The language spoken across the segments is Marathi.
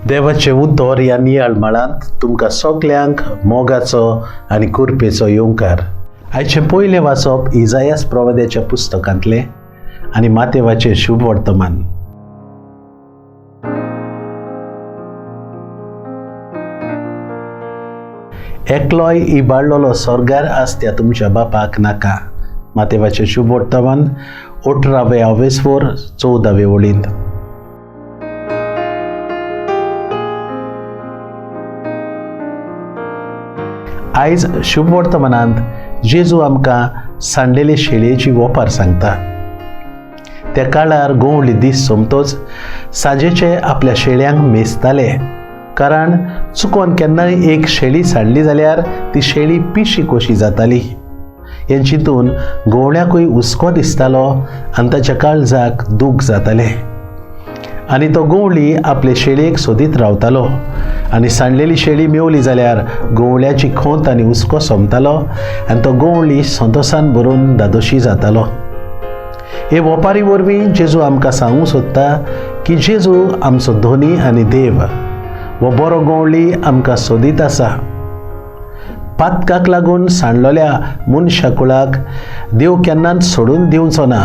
देवाचे उतर ह्या नियाळ माळांत तुमकां सगल्यांक मोगाचो आनी कुरपेचो येवकार. आयचे पयले वाचप इजायास प्रवाद्याच्या पुस्तकांतले आनी मातेवाचे शुभ वर्तमान. एकलोय इबाळलोलो स्वर्गार आसत्या तुमच्या बापाक नाका. मातेवाचे शुभ वर्तमान 18-14 ओळींत. आयज शुभ वर्तमानांत जेजू आमकां सांडलेले शेळयेची वोपार सांगता. त्या काळार गोवळी दीस सोमतोच सांजेचे आपल्या शेळयांक मेजताले, कारण चुकोन केन्नाय एक शेळी सांडली जाल्यार ती शेळी पिशी कशी जाताली हें चिंतून गोवळ्याकूय हुस्को दिसतालो आनी ताच्या काळजाक दूख जातालें. आनी तो गोवळी आपले शेळयेक सोदीत रावतालो आनी सांडलेली शेळी मेवली जाल्यार गोवळ्याची खोंत आनी हुस्को सोंपतालो आनी तो गोवळी संतोशान भरून दादोशी जातालो. हे वोपारी वरवीं जेजू आमकां सांगूंक सोदता की जेजू आमचो धोनी आनी देव. वो बरो गोवळी आमकां सोदीत आसा. पातकाक लागून सांडलोल्या मनशा कुळाक देव केन्नाच सोडून दिवचो ना,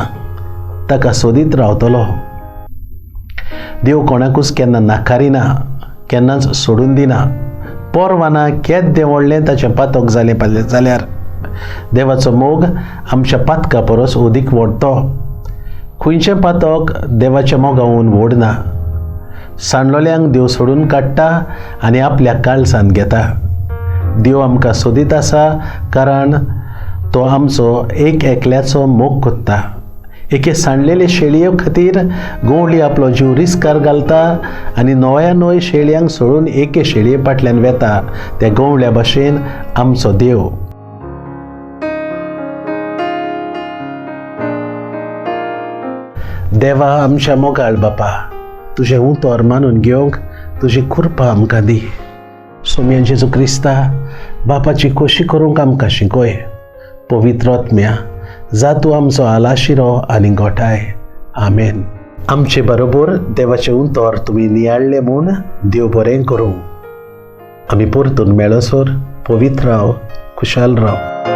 ताका सोदीत रावतलो. देव कोणाकूच केन्ना नाकारिना, केन्नाच सोडून दिना. पोरवाना केद देंवळ्ळें ताचें पातक जालें जाल्यार देवाचो मोग आमच्या पातका परस ओदीक व्हडतो. खंयचें पातक देवाच्या मोगावून व्हड ना. सांडलोल्यांक देव सोडून काडटा आनी आपल्या काळजांत घेता. देव आमकां सोदीत आसा कारण तो आमचो एक एकल्याचो मोग कोत्ता. एके सांडलेले शेळये खातीर गोवळी आपलो जीव रिस्कार घालता आनी नव्या नव्या शेळयांक सोडून एके शेळये फाटल्यान वेता. त्या गोवळ्या भाशेन आमचो देव. देवा आमच्या मोगाळ बापा, तुजें उतर मानून घेवंक तुजी कृपा आमकां दी. सोम्या जेजू क्रिस्ता, बापाची खोशी करूंक आमकां शिकय. पवित्र आत्म्या, जा तूं आमचो आलाशिरो आनी गोठाय. आमेन. आमचे बरोबर देवाचे उतर तुमी नियाळ्ळे म्हूण देव बरें करूं. आमी परतून मेळसर पवित्र राव, खुशाल राव.